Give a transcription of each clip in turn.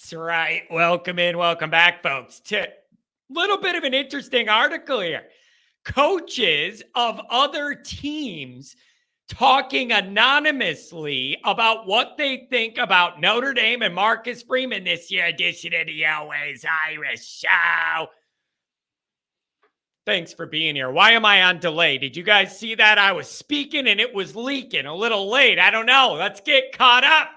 That's right. Welcome in, welcome back, folks, to a little bit of an interesting article here. Coaches of other teams talking anonymously about what they think about Notre Dame and Marcus Freeman this year edition of the Always Irish Show. Thanks for being here. Why am I on delay? Did you guys see that? I was speaking and it was leaking a little late. I don't know. Let's get caught up.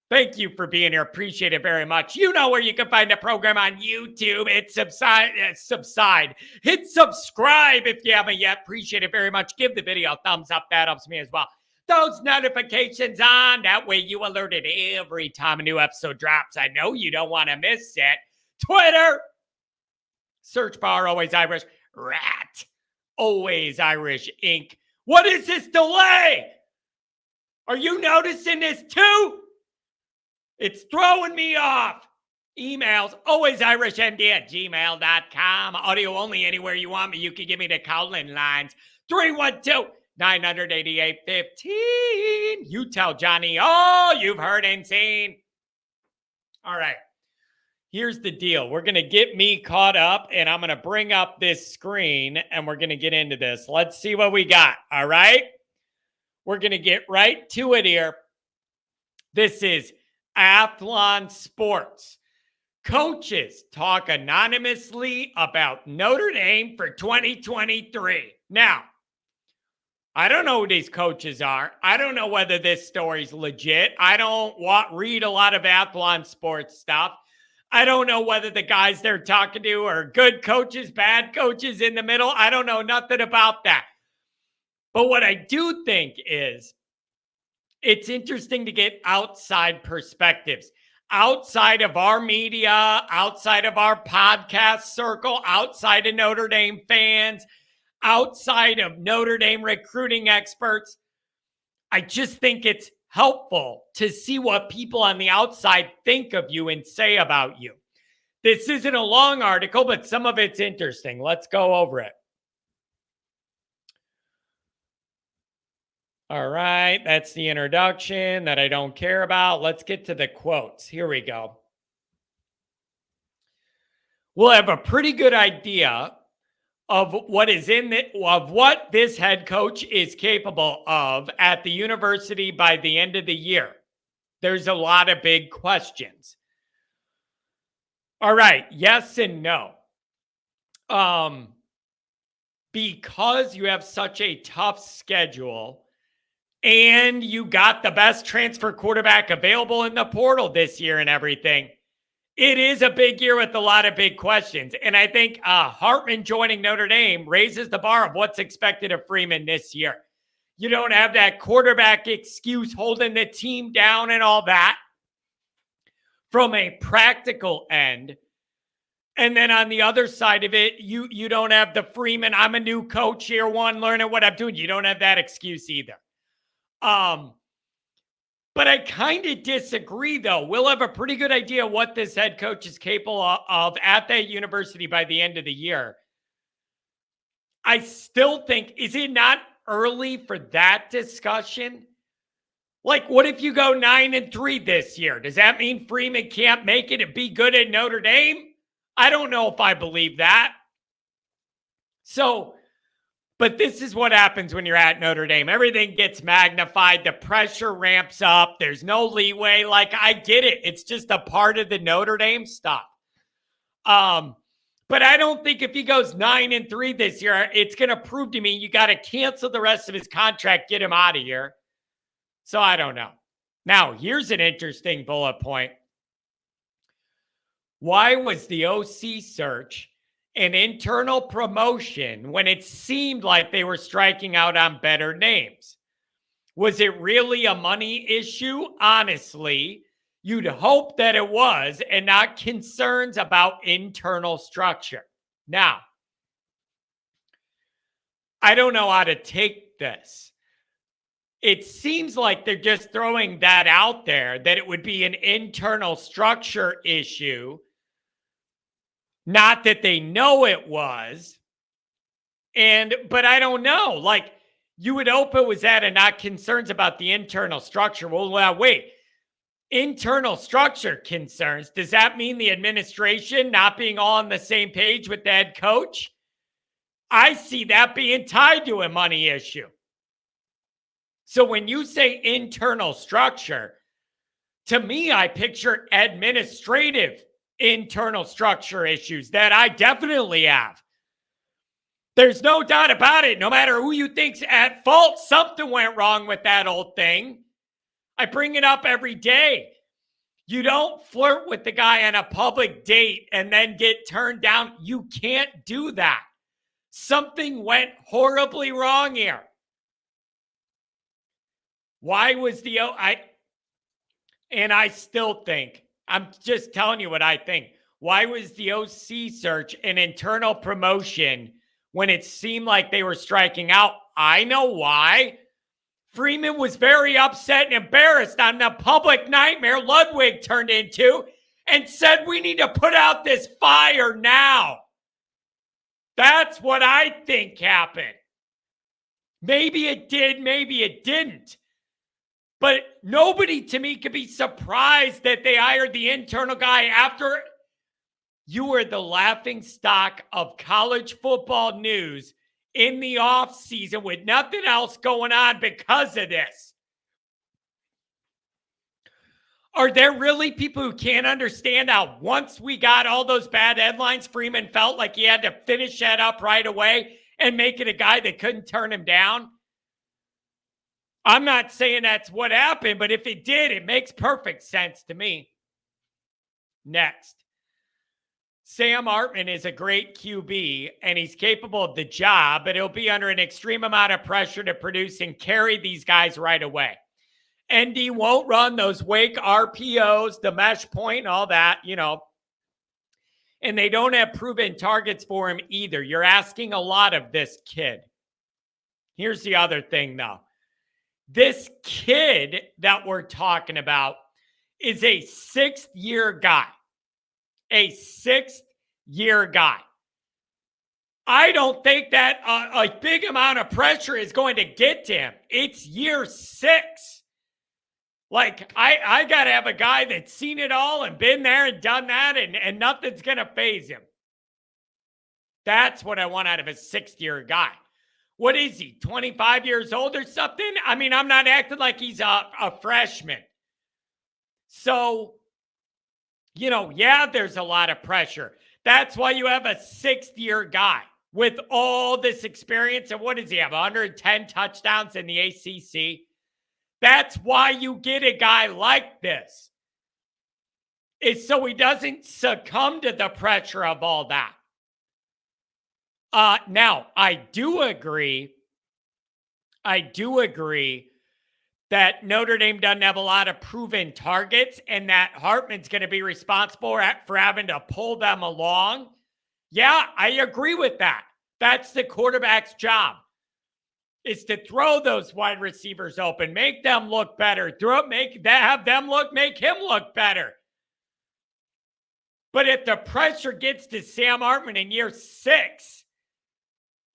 Thank you for being here. Appreciate it very much. You know where you can find the program on YouTube. Hit subside. Hit subscribe if you haven't yet. Appreciate it very much. Give the video a thumbs up. That helps me as well. Those notifications on. That way you alerted every time a new episode drops. I know you don't want to miss it. Twitter. Search bar, Always Irish. Rat. Always Irish Inc. What is this delay? Are you noticing this too? It's throwing me off. Emails, alwaysirishnd@gmail.com. Audio only anywhere you want me. You can give me the calling lines. 312-988-15. You tell Johnny all you've heard and seen. All right. Here's the deal. We're going to get me caught up, and I'm going to bring up this screen, and we're going to get into this. Let's see what we got. All right. We're going to get right to it here. This is Athlon Sports. Coaches talk anonymously about Notre Dame for 2023. Now, I don't know who these coaches are. I don't know whether this story's legit. I don't read a lot of Athlon Sports stuff. I don't know whether the guys they're talking to are good coaches, bad coaches in the middle. I don't know nothing about that. But what I do think is it's interesting to get outside perspectives, outside of our media, outside of our podcast circle, outside of Notre Dame fans, outside of Notre Dame recruiting experts. I just think it's helpful to see what people on the outside think of you and say about you. This isn't a long article, but some of it's interesting. Let's go over it. All right, that's the introduction that I don't care about. Let's get to the quotes. Here we go. We'll have a pretty good idea of what is of what this head coach is capable of at the university by the end of the year. There's a lot of big questions. All right, yes and no. Because you have such a tough schedule, and you got the best transfer quarterback available in the portal this year and everything, it is a big year with a lot of big questions. And I think Hartman joining Notre Dame raises the bar of what's expected of Freeman this year. You don't have that quarterback excuse holding the team down and all that from a practical end. And then on the other side of it, you don't have the Freeman, I'm a new coach, year one, learning what I'm doing. You don't have that excuse either. But I kind of disagree, though. We'll have a pretty good idea what this head coach is capable of at that university by the end of the year. I still think, is it not early for that discussion? Like, what if you go 9-3 this year? Does that mean Freeman can't make it and be good at Notre Dame? I don't know if I believe that. But this is what happens when you're at Notre Dame. Everything gets magnified. The pressure ramps up. There's no leeway. Like, I get it. It's just a part of the Notre Dame stuff. But I don't think if he goes 9-3 this year, it's going to prove to me you got to cancel the rest of his contract, get him out of here. So I don't know. Now, here's an interesting bullet point. Why was the OC search an internal promotion when it seemed like they were striking out on better names? Was it really a money issue? Honestly, you'd hope that it was, and not concerns about internal structure. Now, I don't know how to take this. It seems like they're just throwing that out there, that it would be an internal structure issue. Not that they know it was. But I don't know. Like, you would hope it was that and not concerns about the internal structure. Well, wait. Internal structure concerns. Does that mean the administration not being all on the same page with the head coach? I see that being tied to a money issue. So when you say internal structure, to me, I picture administrative internal structure issues that I definitely have. There's no doubt about it. No matter who you think's at fault, something went wrong with that old thing. I bring it up every day. You don't flirt with the guy on a public date and then get turned down. You can't do that. Something went horribly wrong here. Why was and I still think, I'm just telling you what I think. Why was the OC search an internal promotion when it seemed like they were striking out? I know why. Freeman was very upset and embarrassed on the public nightmare Ludwig turned into and said, we need to put out this fire now. That's what I think happened. Maybe it did, maybe it didn't. But nobody to me could be surprised that they hired the internal guy after you were the laughing stock of college football news in the offseason with nothing else going on because of this. Are there really people who can't understand how once we got all those bad headlines, Freeman felt like he had to finish that up right away and make it a guy that couldn't turn him down? I'm not saying that's what happened, but if it did, it makes perfect sense to me. Next. Sam Hartman is a great QB, and he's capable of the job, but he'll be under an extreme amount of pressure to produce and carry these guys right away. ND won't run those Wake RPOs, the mesh point, and all that, And they don't have proven targets for him either. You're asking a lot of this kid. Here's the other thing, though. This kid that we're talking about is a sixth-year guy. A sixth-year guy. I don't think that a big amount of pressure is going to get to him. It's year 6. Like, I got to have a guy that's seen it all and been there and done that, and nothing's going to faze him. That's what I want out of a sixth-year guy. What is he, 25 years old or something? I mean, I'm not acting like he's a freshman. So, there's a lot of pressure. That's why you have a sixth-year guy with all this experience. And what does he have, 110 touchdowns in the ACC? That's why you get a guy like this. Is so he doesn't succumb to the pressure of all that. Now, I do agree that Notre Dame doesn't have a lot of proven targets and that Hartman's going to be responsible for having to pull them along. Yeah, I agree with that. That's the quarterback's job, is to throw those wide receivers open, make them look better, make him look better. But if the pressure gets to Sam Hartman in year 6,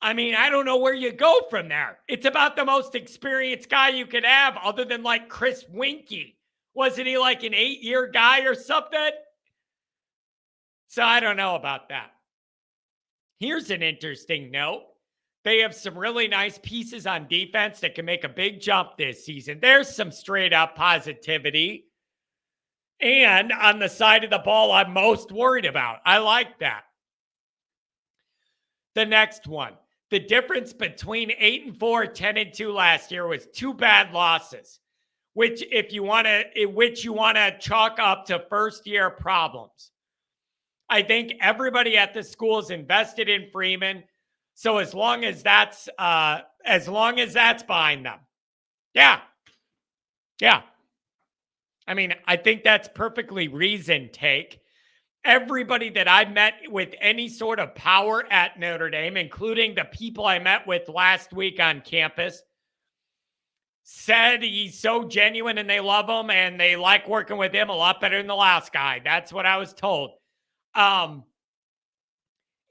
I mean, I don't know where you go from there. It's about the most experienced guy you could have other than like Chris Winkie. Wasn't he like an 8-year guy or something? So I don't know about that. Here's an interesting note. They have some really nice pieces on defense that can make a big jump this season. There's some straight up positivity. And on the side of the ball I'm most worried about. I like that. The next one. The difference between 8-4, 10-2 last year was 2 bad losses, which you want to chalk up to first-year problems. I think everybody at the school is invested in Freeman, so as long as that's behind them, yeah. I mean, I think that's perfectly reasoned take. Everybody that I've met with any sort of power at Notre Dame, including the people I met with last week on campus, said he's so genuine and they love him and they like working with him a lot better than the last guy. That's what I was told. And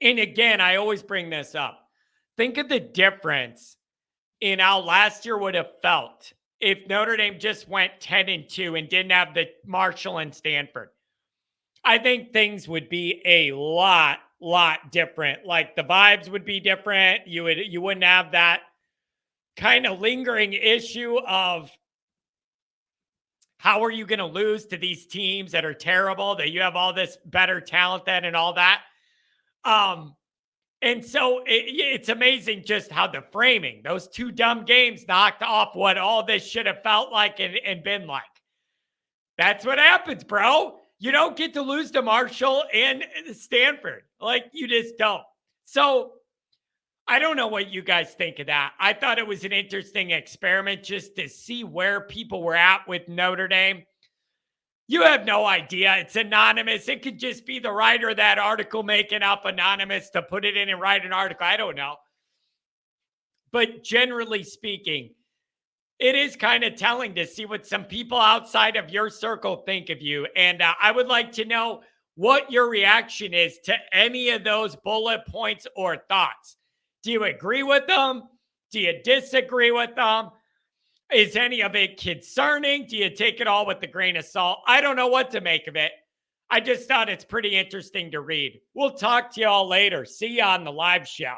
again, I always bring this up. Think of the difference in how last year would have felt if Notre Dame just went 10-2 and didn't have the Marshall and Stanford. I think things would be a lot different. Like the vibes would be different. You wouldn't have that kind of lingering issue of how are you going to lose to these teams that are terrible, that you have all this better talent than and all that. And so it's amazing just how the framing, those two dumb games knocked off what all this should have felt like and been like. That's what happens, bro. You don't get to lose to Marshall and Stanford. Like, you just don't. So I don't know what you guys think of that. I thought it was an interesting experiment just to see where people were at with Notre Dame. You have no idea. It's anonymous. It could just be the writer of that article making up anonymous to put it in and write an article. I don't know. But generally speaking, it is kind of telling to see what some people outside of your circle think of you. And I would like to know what your reaction is to any of those bullet points or thoughts. Do you agree with them? Do you disagree with them? Is any of it concerning? Do you take it all with a grain of salt? I don't know what to make of it. I just thought it's pretty interesting to read. We'll talk to you all later. See you on the live show.